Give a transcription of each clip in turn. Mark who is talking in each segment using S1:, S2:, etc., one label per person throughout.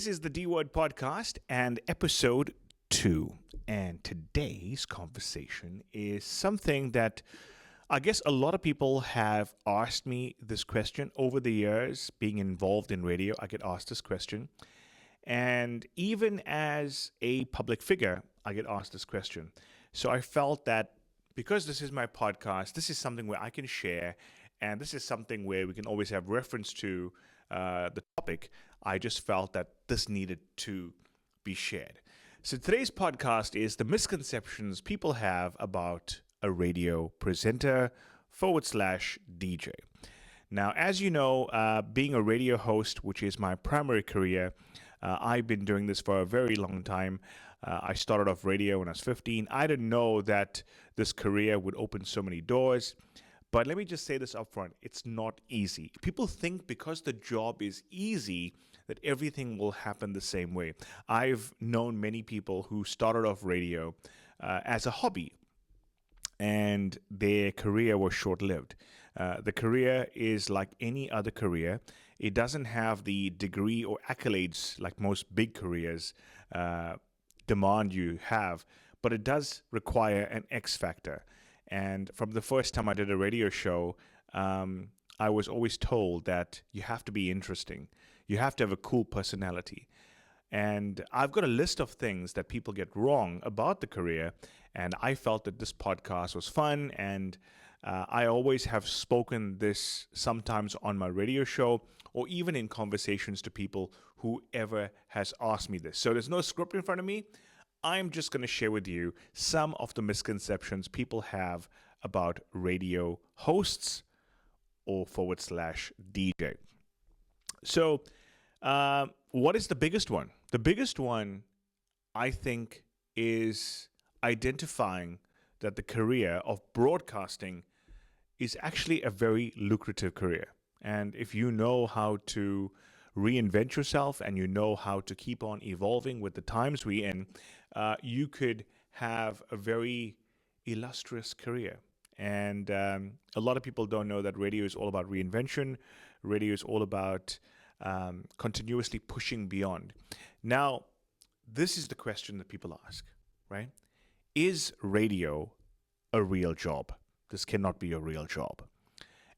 S1: This is the D Word Podcast and episode 2. And today's conversation is something that I guess a lot of people have asked me this question over the years. Being involved in radio, I get asked this question. And even as a public figure, I get asked this question. So I felt that because this is my podcast, this is something where I can share, and this is something where we can always have reference to the topic. I just felt that this needed to be shared. So today's podcast is the misconceptions people have about a radio presenter / DJ. Now, as you know, being a radio host, which is my primary career, I've been doing this for a very long time. I started off radio when I was 15. I didn't know that this career would open so many doors. But let me just say this up front. It's not easy. People think because the job is easy that everything will happen the same way. I've known many people who started off radio as a hobby, and their career was short-lived. The career is like any other career. It doesn't have the degree or accolades like most big careers demand you have, but it does require an X factor. And from the first time I did a radio show, I was always told that you have to be interesting. You have to have a cool personality. And I've got a list of things that people get wrong about the career. And I felt that this podcast was fun. And I always have spoken this sometimes on my radio show or even in conversations to people, whoever has asked me this. So there's no script in front of me. I'm just going to share with you some of the misconceptions people have about radio hosts or / DJ. So, what is the biggest one? The biggest one, I think, is identifying that the career of broadcasting is actually a very lucrative career. And if you know how to reinvent yourself and you know how to keep on evolving with the times we're in, you could have a very illustrious career. And a lot of people don't know that radio is all about reinvention. Radio is all about continuously pushing beyond. Now, this is the question that people ask, right? Is radio a real job? This cannot be a real job.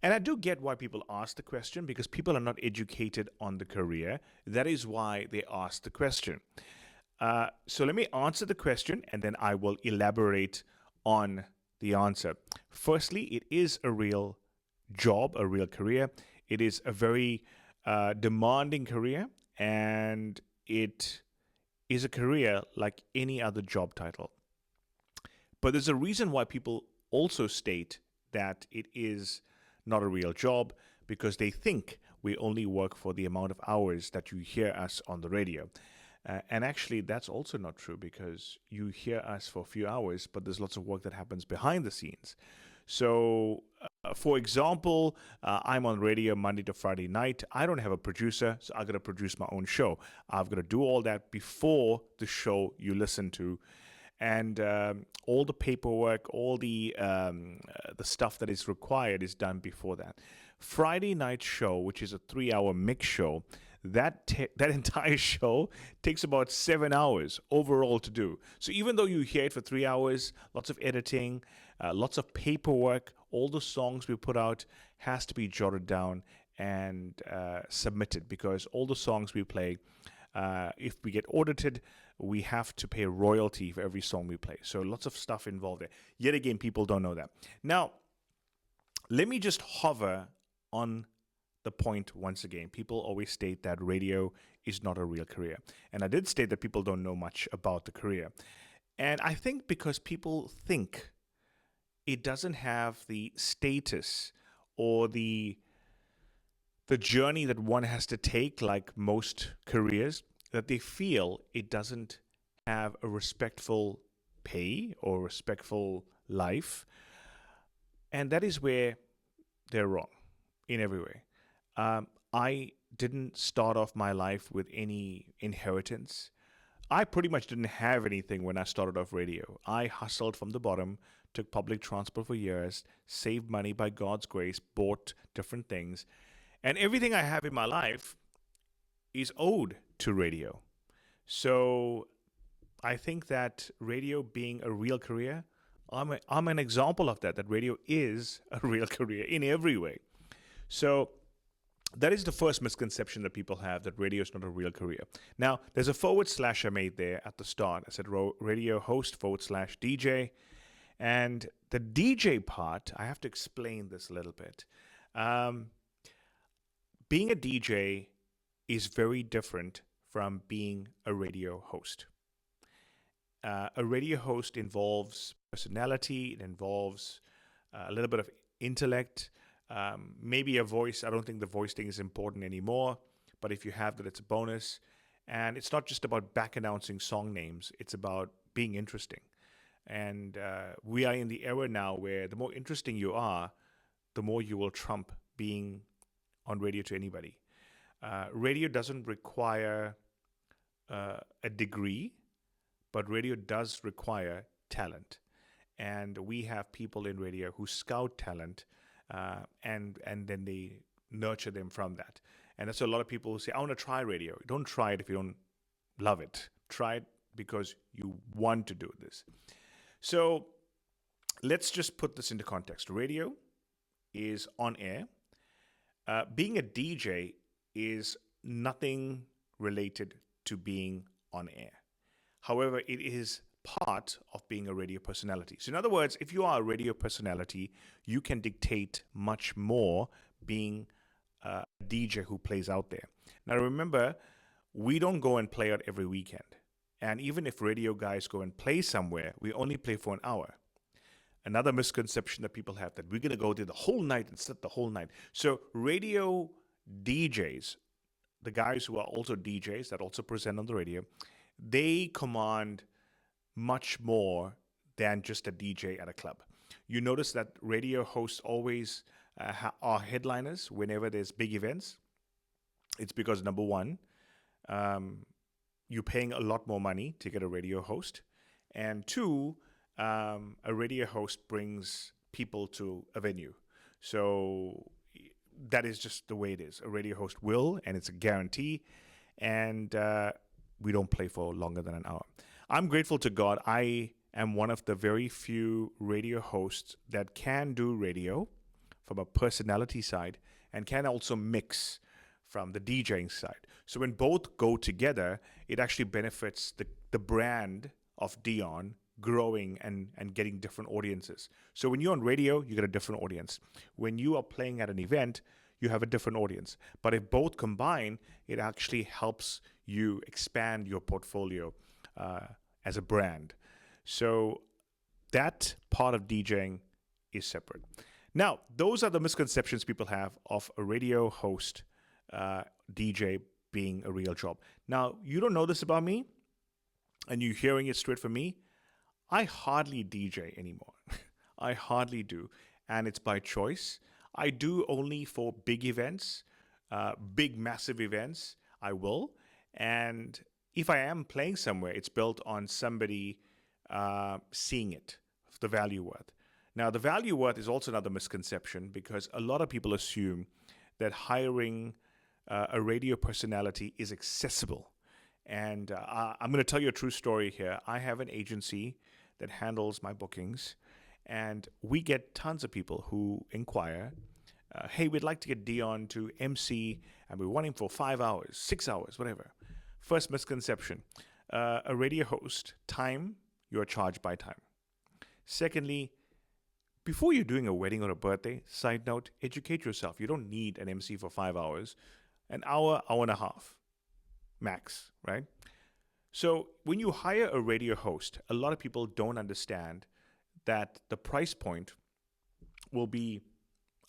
S1: And I do get why people ask the question, because people are not educated on the career. That is why they ask the question. So let me answer the question, and then I will elaborate on the answer. Firstly, it is a real job, a real career. It is a very demanding career, and it is a career like any other job title. But there's a reason why people also state that it is not a real job, because they think we only work for the amount of hours that you hear us on the radio. And actually, that's also not true, because you hear us for a few hours, but there's lots of work that happens behind the scenes. So, for example, I'm on radio Monday to Friday night. I don't have a producer, so I got to produce my own show. I've got to do all that before the show you listen to. And all the paperwork, all the stuff that is required is done before that. Friday night show, which is a 3-hour mix show, that entire show takes about 7 hours overall to do. So even though you hear it for 3 hours, lots of editing, lots of paperwork, all the songs we put out has to be jotted down and submitted, because all the songs we play, if we get audited, we have to pay a royalty for every song we play. So lots of stuff involved there. Yet again, people don't know that. Now, let me just hover on the point once again. People always state that radio is not a real career. And I did state that people don't know much about the career. And I think because people think it doesn't have the status or the journey that one has to take like most careers, that they feel it doesn't have a respectful pay or respectful life. And that is where they're wrong in every way. I didn't start off my life with any inheritance. I pretty much didn't have anything when I started off radio. I hustled from the bottom, took public transport for years, saved money by God's grace, bought different things. And everything I have in my life is owed to radio. So I think that radio being a real career, I'm an example of that radio is a real career in every way. So that is the first misconception that people have, that radio is not a real career. Now, there's a forward slash I made there at the start. I said radio host forward slash DJ. And the DJ part, I have to explain this a little bit. Um, Being a DJ is very different from being a radio host. A radio host involves personality, it involves a little bit of intellect, maybe a voice. I don't think the voice thing is important anymore, but if you have that, it's a bonus. And it's not just about back announcing song names, it's about being interesting. And we are in the era now where the more interesting you are, the more you will trump being on radio to anybody. Radio doesn't require a degree, but radio does require talent. And we have people in radio who scout talent and then they nurture them from that. And that's a lot of people who say, I want to try radio. Don't try it if you don't love it. Try it because you want to do this. So let's just put this into context. Radio is on air. Being a DJ is nothing related to being on air. However, it is part of being a radio personality. So in other words, if you are a radio personality, you can dictate much more being a DJ who plays out there. Now remember, we don't go and play out every weekend. And even if radio guys go and play somewhere, we only play for an hour. Another misconception that people have, that we're going to go there the whole night and sit the whole night. So radio DJs, the guys who are also DJs that also present on the radio, they command much more than just a DJ at a club. You notice that radio hosts always are headliners whenever there's big events. It's because, number one, you're paying a lot more money to get a radio host. And two, a radio host brings people to a venue. So that is just the way it is. A radio host will, and it's a guarantee. And we don't play for longer than an hour. I'm grateful to God. I am one of the very few radio hosts that can do radio from a personality side and can also mix from the DJing side. So when both go together, it actually benefits the brand of Deon growing and getting different audiences. So when you're on radio, you get a different audience. When you are playing at an event, you have a different audience. But if both combine, it actually helps you expand your portfolio as a brand. So that part of DJing is separate. Now, those are the misconceptions people have of a radio host, DJ being a real job. Now, you don't know this about me, and you're hearing it straight from me. I hardly DJ anymore. I hardly do, and it's by choice. I do only for big events, big, massive events, I will. And if I am playing somewhere, it's built on somebody seeing it, the value worth. Now, the value worth is also another misconception, because a lot of people assume that hiring a radio personality is accessible. And I'm going to tell you a true story here. I have an agency that handles my bookings, and we get tons of people who inquire, hey, we'd like to get Deon to MC, and we want him for 5 hours, 6 hours, whatever. First misconception, a radio host, time, you're charged by time. Secondly, before you're doing a wedding or a birthday, side note, educate yourself. You don't need an MC for 5 hours, an hour, hour and a half, max, right? So when you hire a radio host, a lot of people don't understand that the price point will be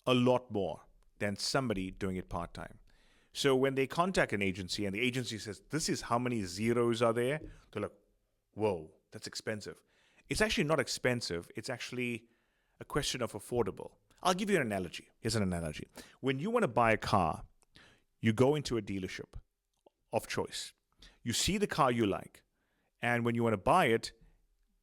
S1: a lot more than somebody doing it part-time. So when they contact an agency and the agency says, this is how many zeros are there, they're like, whoa, that's expensive. It's actually not expensive. It's actually a question of affordable. I'll give you an analogy. Here's an analogy. When you want to buy a car, you go into a dealership of choice. You see the car you like. And when you want to buy it,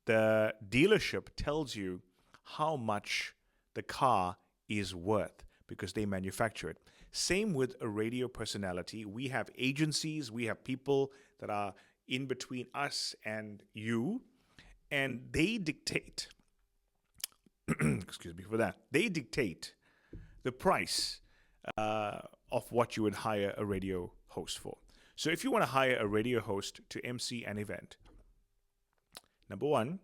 S1: the dealership tells you how much the car is worth because they manufacture it. Same with a radio personality. We have agencies, we have people that are in between us and you, and they dictate, excuse me for that, they dictate the price of what you would hire a radio host for. So if you want to hire a radio host to MC an event, number one,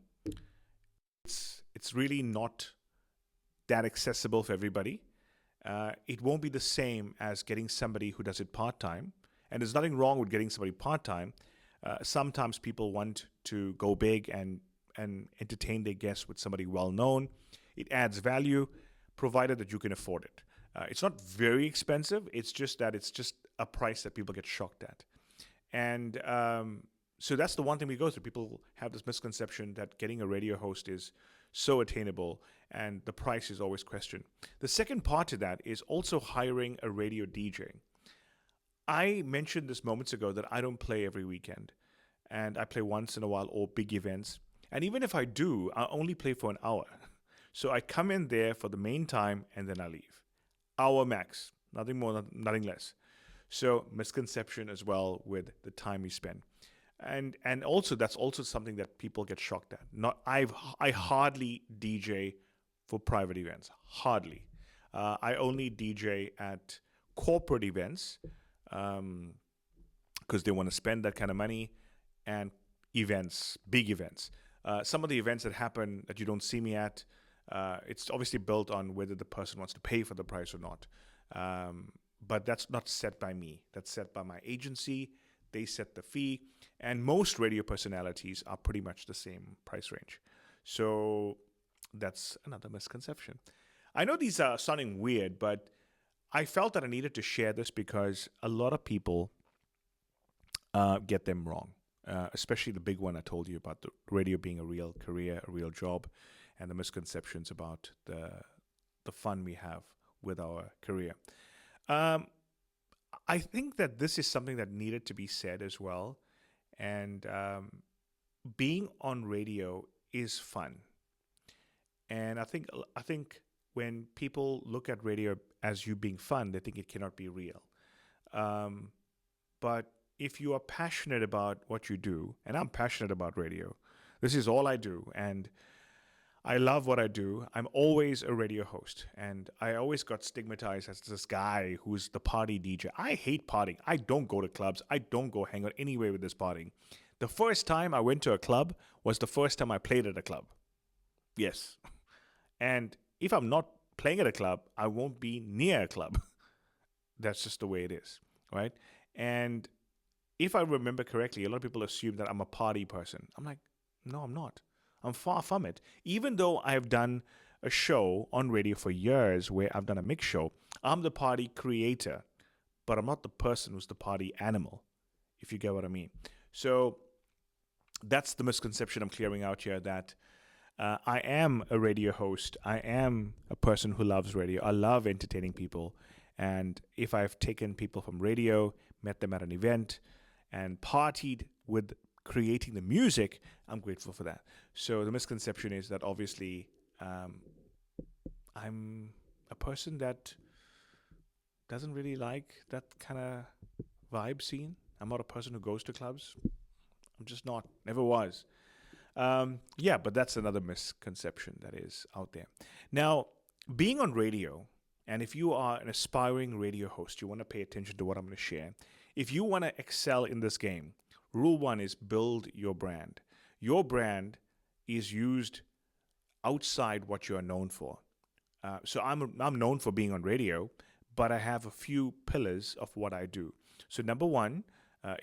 S1: it's really not that accessible for everybody. It won't be the same as getting somebody who does it part time. And there's nothing wrong with getting somebody part time. Sometimes people want to go big and entertain their guests with somebody well known. It adds value, provided that you can afford it. It's not very expensive. It's just that it's just a price that people get shocked at. And so that's the one thing we go through. People have this misconception that getting a radio host is so attainable and the price is always questioned. The second part to that is also hiring a radio DJ. I mentioned this moments ago that I don't play every weekend and I play once in a while or big events. And even if I do, I only play for an hour. So I come in there for the main time and then I leave. Hour max, nothing more, nothing less. So misconception as well with the time we spend. And also that's also something that people get shocked at. I hardly DJ for private events. Hardly. I only DJ at corporate events because they want to spend that kind of money, and events, big events. Some of the events that happen that you don't see me at, it's obviously built on whether the person wants to pay for the price or not. But that's not set by me. That's set by my agency. They set the fee. And most radio personalities are pretty much the same price range. So that's another misconception. I know these are sounding weird, but I felt that I needed to share this because a lot of people get them wrong, especially the big one I told you about, the radio being a real career, a real job, and the misconceptions about the fun we have with our career. I think that this is something that needed to be said as well. And being on radio is fun. And I think when people look at radio as you being fun, they think it cannot be real. But if you are passionate about what you do, and I'm passionate about radio, this is all I do, and I love what I do. I'm always a radio host, and I always got stigmatized as this guy who's the party DJ. I hate partying. I don't go to clubs. I don't go hang out anywhere with this partying. The first time I went to a club was the first time I played at a club. Yes. And if I'm not playing at a club, I won't be near a club. That's just the way it is, right? And if I remember correctly, a lot of people assume that I'm a party person. I'm like, no, I'm not. I'm far from it. Even though I have done a show on radio for years where I've done a mix show, I'm the party creator, but I'm not the person who's the party animal, if you get what I mean. So that's the misconception I'm clearing out here, that I am a radio host. I am a person who loves radio. I love entertaining people. And if I've taken people from radio, met them at an event, and partied with creating the music, I'm grateful for that. So the misconception is that obviously I'm a person that doesn't really like that kind of vibe scene. I'm not a person who goes to clubs. I'm just not. Never was. But that's another misconception that is out there. Now, being on radio, and if you are an aspiring radio host, you want to pay attention to what I'm going to share. If you want to excel in this game, rule one is build your brand. Your brand is used outside what you are known for. So I'm known for being on radio, but I have a few pillars of what I do. So number one,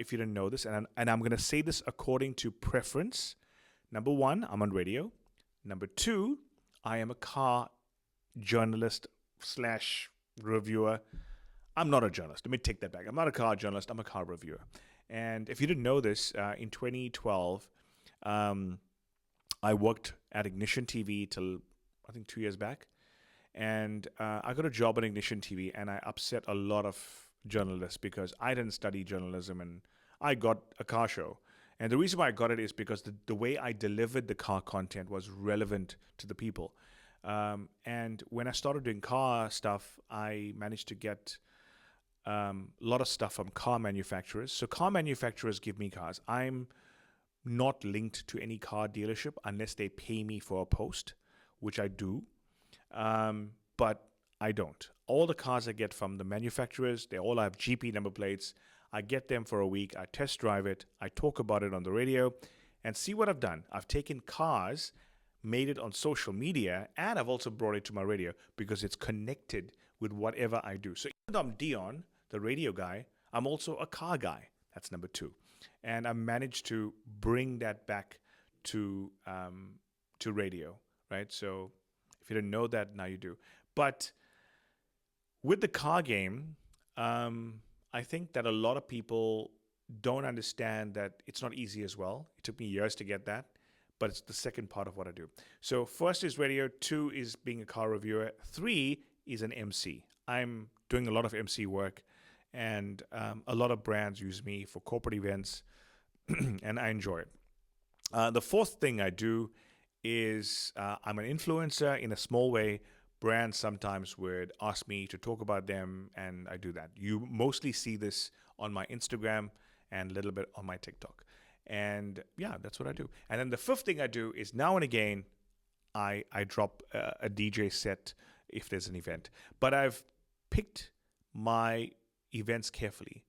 S1: if you didn't know this, and I'm going to say this according to preference. Number one, I'm on radio. Number two, I am a car journalist / reviewer. I'm not a journalist. Let me take that back. I'm not a car journalist. I'm a car reviewer. And if you didn't know this, in 2012, I worked at Ignition TV till I think 2 years back. And I got a job at Ignition TV, and I upset a lot of journalists because I didn't study journalism and I got a car show. And the reason why I got it is because the way I delivered the car content was relevant to the people. And when I started doing car stuff, I managed to get a lot of stuff from car manufacturers. So car manufacturers give me cars. I'm not linked to any car dealership unless they pay me for a post, which I do. But I don't. All the cars I get from the manufacturers, they all have GP number plates. I get them for a week. I test drive it. I talk about it on the radio and see what I've done. I've taken cars, made it on social media, and I've also brought it to my radio because it's connected with whatever I do. So even though I'm Deon, the radio guy, I'm also a car guy. That's number two. And I managed to bring that back to radio, right? So if you didn't know that, now you do. But with the car game, I think that a lot of people don't understand that it's not easy as well. It took me years to get that, but it's the second part of what I do. So first is radio, two is being a car reviewer, three is an MC. I'm doing a lot of MC work, and a lot of brands use me for corporate events, and I enjoy it. The fourth thing I do is I'm an influencer in a small way. Brands sometimes would ask me to talk about them, and I do that. You mostly see this on my Instagram and a little bit on my TikTok. And yeah, that's what I do. And then the fifth thing I do is now and again, I drop a DJ set if there's an event. But I've picked my events carefully.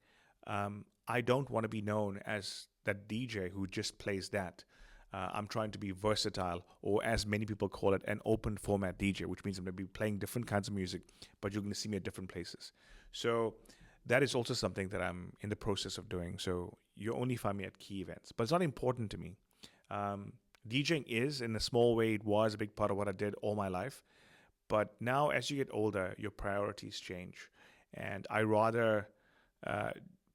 S1: I don't want to be known as that DJ who just plays that. I'm trying to be versatile, or as many people call it, an open format DJ, which means I'm going to be playing different kinds of music, but you're going to see me at different places. So that is also something that I'm in the process of doing. So you only find me at key events, but it's not important to me. DJing is, in a small way, it was a big part of what I did all my life. But now, as you get older, your priorities change. And I rather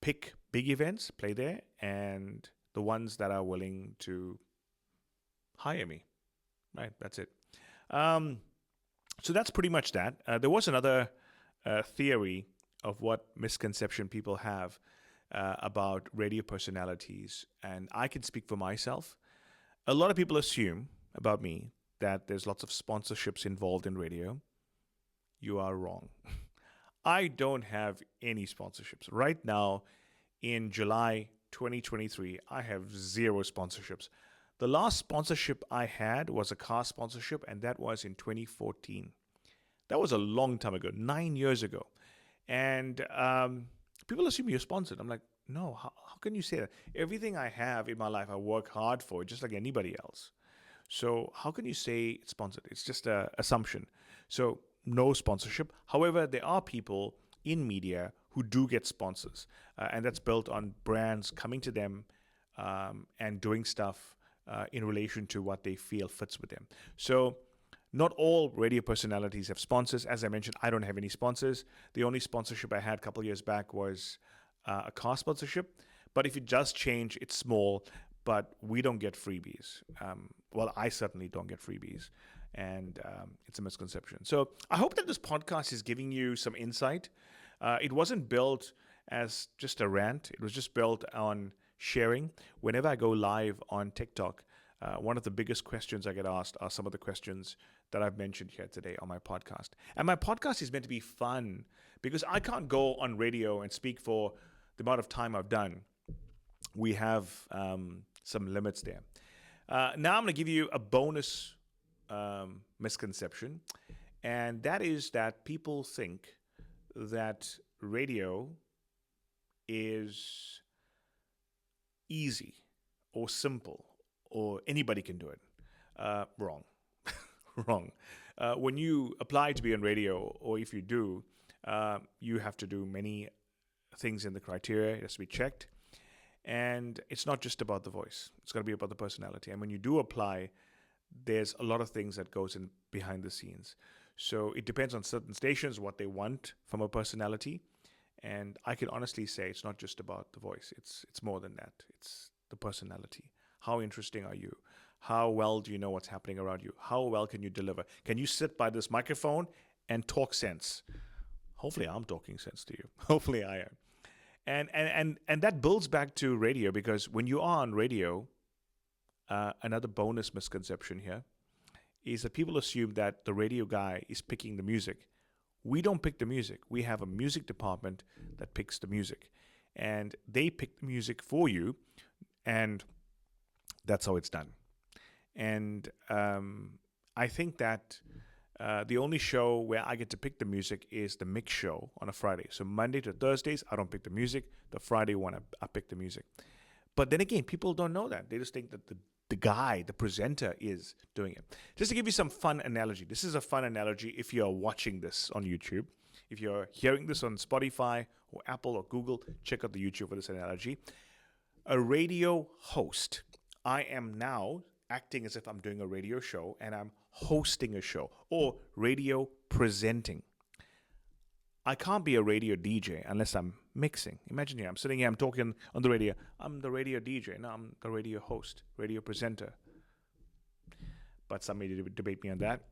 S1: pick big events, play there, and the ones that are willing to hire me. Right, that's it. So that's pretty much that. There was another theory of what misconception people have about radio personalities, and I can speak for myself. A lot of people assume about me that there's lots of sponsorships involved in radio. You are wrong. I don't have any sponsorships. Right now, in July 2023, I have zero sponsorships. The last sponsorship I had was a car sponsorship, and that was in 2014. That was a long time ago, 9 years ago. And people assume you're sponsored. I'm like, no, how can you say that? Everything I have in my life, I work hard for, just like anybody else. So how can you say it's sponsored? It's just an assumption. So no sponsorship. However, there are people in media who do get sponsors, and that's built on brands coming to them and doing stuff in relation to what they feel fits with them. So not all radio personalities have sponsors. As I mentioned, I don't have any sponsors. The only sponsorship I had a couple of years back was a car sponsorship. But if it does change, it's small, but we don't get freebies. Well, I certainly don't get freebies. And it's a misconception. So I hope that this podcast is giving you some insight. It wasn't built as just a rant. It was just built on sharing. Whenever I go live on TikTok, one of the biggest questions I get asked are some of the questions that I've mentioned here today on my podcast. And my podcast is meant to be fun because I can't go on radio and speak for the amount of time I've done. We have some limits there. Now I'm going to give you a bonus misconception, and that is that people think that radio is easy or simple or anybody can do it. Wrong. Wrong. When you apply to be on radio, or if you do, you have to do many things in the criteria. It has to be checked. And it's not just about the voice. It's got to be about the personality. And when you do apply, there's a lot of things that goes in behind the scenes. So it depends on certain stations, what they want from a personality. And I can honestly say it's not just about the voice. It's more than that. It's the personality. How interesting are you? How well do you know what's happening around you? How well can you deliver? Can you sit by this microphone and talk sense? Hopefully I'm talking sense to you. Hopefully I am. And that builds back to radio, because when you are on radio, another bonus misconception here is that people assume that the radio guy is picking the music We don't pick the music. We have a music department that picks the music. And they pick the music for you, and that's how it's done. And I think that the only show where I get to pick the music is the mix show on a Friday. So Monday to Thursdays, I don't pick the music. The Friday one, I pick the music. But then again, people don't know that. They just think that the guy, the presenter, is doing it. Just to give you some fun analogy, this is a fun analogy if you're watching this on YouTube. If you're hearing this on Spotify or Apple or Google, check out the YouTube for this analogy. A radio host. I am now acting as if I'm doing a radio show and I'm hosting a show or radio presenting. I can't be a radio DJ unless I'm mixing. Imagine here, I'm sitting here, I'm talking on the radio. I'm the radio DJ. No, I'm the radio host, radio presenter. But some may debate me on that.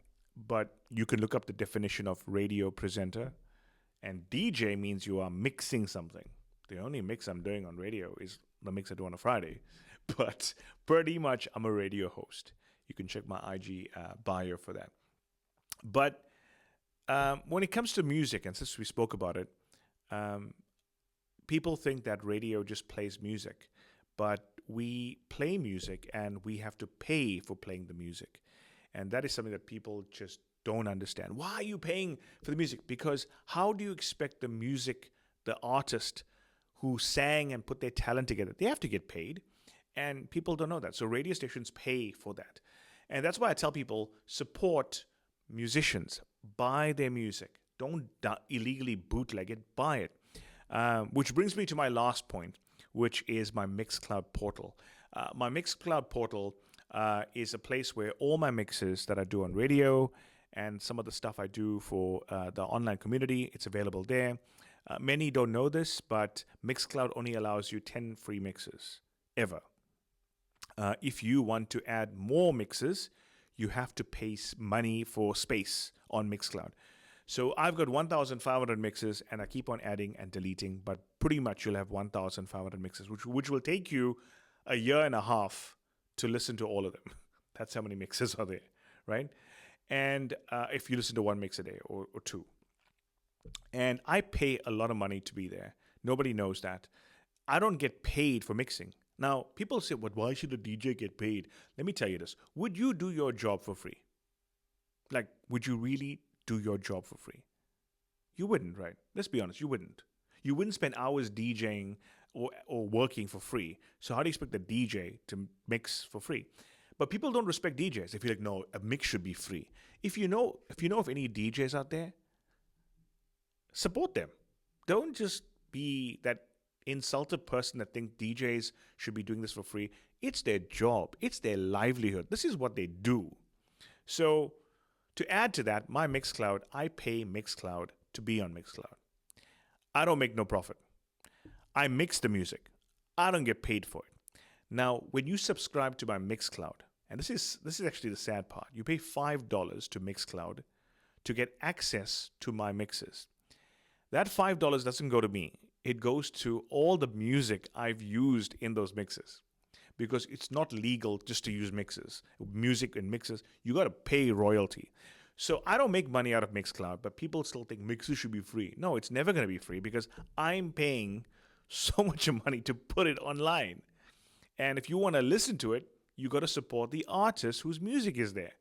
S1: But you can look up the definition of radio presenter. And DJ means you are mixing something. The only mix I'm doing on radio is the mix I do on a Friday. But pretty much I'm a radio host. You can check my IG bio for that. But when it comes to music, and since we spoke about it, people think that radio just plays music. But we play music and we have to pay for playing the music. And that is something that people just don't understand. Why are you paying for the music? Because how do you expect the music, the artist who sang and put their talent together, they have to get paid. And people don't know that. So radio stations pay for that. And that's why I tell people, support musicians, buy their music. Don't illegally bootleg it, buy it. Which brings me to my last point, which is my Mixcloud portal. My Mixcloud portal is a place where all my mixes that I do on radio and some of the stuff I do for the online community, it's available there. Many don't know this, but Mixcloud only allows you 10 free mixes, ever. If you want to add more mixes, you have to pay money for space on Mixcloud. So I've got 1,500 mixes, and I keep on adding and deleting, but pretty much you'll have 1,500 mixes, which will take you a year and a half to listen to all of them. That's how many mixes are there, right? And if you listen to one mix a day or two. And I pay a lot of money to be there. Nobody knows that. I don't get paid for mixing. Now, people say, "But why should a DJ get paid?" Let me tell you this. Would you do your job for free? Like, would you really do your job for free? You wouldn't, right? Let's be honest, you wouldn't. You wouldn't spend hours DJing or working for free. So how do you expect the DJ to mix for free? But people don't respect DJs. They feel like, no, a mix should be free. If you know of any DJs out there, support them. Don't just be that insulted person that think DJs should be doing this for free. It's their job. It's their livelihood. This is what they do. So to add to that, my Mixcloud, I pay Mixcloud to be on Mixcloud. I don't make no profit. I mix the music. I don't get paid for it. Now, when you subscribe to my Mixcloud, and this is actually the sad part, you pay $5 to Mixcloud to get access to my mixes. That $5 doesn't go to me. It goes to all the music I've used in those mixes, because it's not legal just to use music and mixes. You got to pay royalty. So I don't make money out of Mixcloud, but people still think mixes should be free. No, it's never going to be free because I'm paying so much money to put it online. And if you want to listen to it, you got to support the artist whose music is there.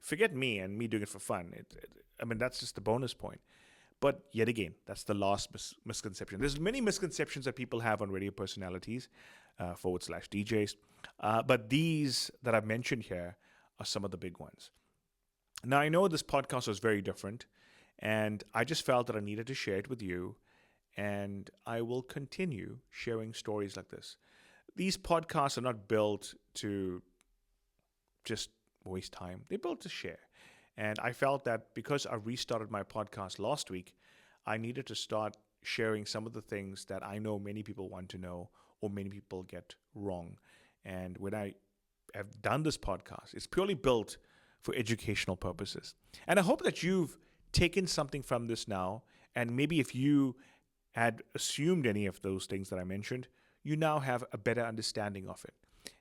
S1: Forget me and me doing it for fun. That's just the bonus point. But yet again, that's the last misconception. There's many misconceptions that people have on radio personalities, /DJs. But these that I've mentioned here are some of the big ones. Now, I know this podcast was very different, and I just felt that I needed to share it with you, and I will continue sharing stories like this. These podcasts are not built to just waste time. They're built to share. And I felt that because I restarted my podcast last week, I needed to start sharing some of the things that I know many people want to know or many people get wrong. And when I have done this podcast, it's purely built for educational purposes. And I hope that you've taken something from this now. And maybe if you had assumed any of those things that I mentioned, you now have a better understanding of it.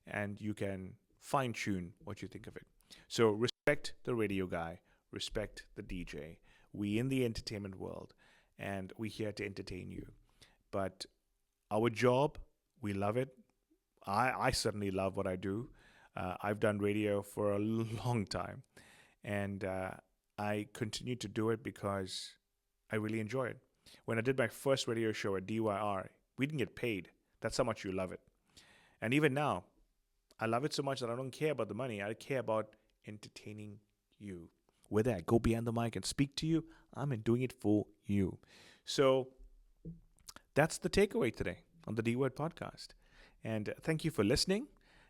S1: And you can fine-tune what you think of it. So respect the radio guy, respect the DJ. We in the entertainment world, and we're here to entertain you. But our job, we love it. I certainly love what I do. I've done radio for a long time, and I continue to do it because I really enjoy it. When I did my first radio show at DYR, we didn't get paid. That's how much you love it. And even now, I love it so much that I don't care about the money. I care about entertaining you. Whether I go behind the mic and speak to you, I'm doing it for you. So that's the takeaway today on the D Word podcast. And thank you for listening.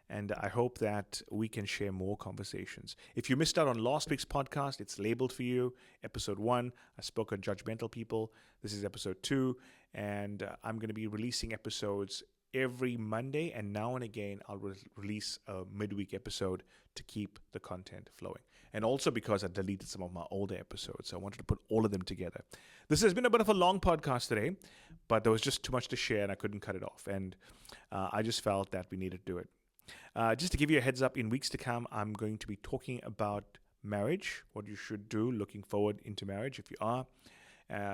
S1: And I hope that we can share more conversations. If you missed out on last week's podcast, it's labeled for you. Episode 1, I spoke on judgmental people. This is episode 2. And I'm going to be releasing episodes every Monday. And now and again, I'll release a midweek episode to keep the content flowing. And also because I deleted some of my older episodes. So I wanted to put all of them together. This has been a bit of a long podcast today, but there was just too much to share and I couldn't cut it off. And I just felt that we needed to do it. Just to give you a heads up, in weeks to come, I'm going to be talking about marriage, what you should do looking forward into marriage if you are,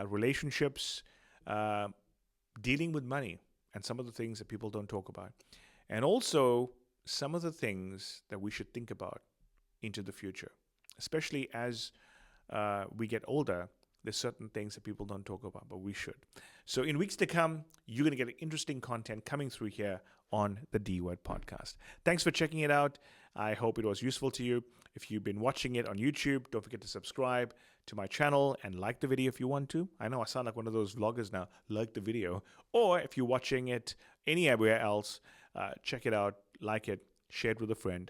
S1: relationships, dealing with money, and some of the things that people don't talk about. And also some of the things that we should think about into the future, especially as we get older. There's certain things that people don't talk about, but we should. So in weeks to come, you're going to get interesting content coming through here on the D-Word podcast. Thanks for checking it out. I hope it was useful to you. If you've been watching it on YouTube, don't forget to subscribe to my channel and like the video if you want to. I know I sound like one of those vloggers now. Like the video. Or if you're watching it anywhere else, check it out, like it, share it with a friend.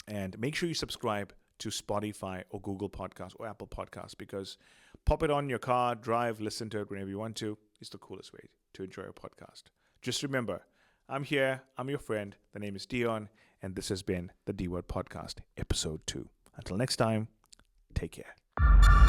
S1: And make sure you subscribe to Spotify or Google Podcasts or Apple Podcasts, because pop it on your car, drive, listen to it whenever you want to. It's the coolest way to enjoy a podcast. Just remember, I'm here, I'm your friend. The name is Deon, and this has been the D-Word Podcast, Episode 2. Until next time, take care.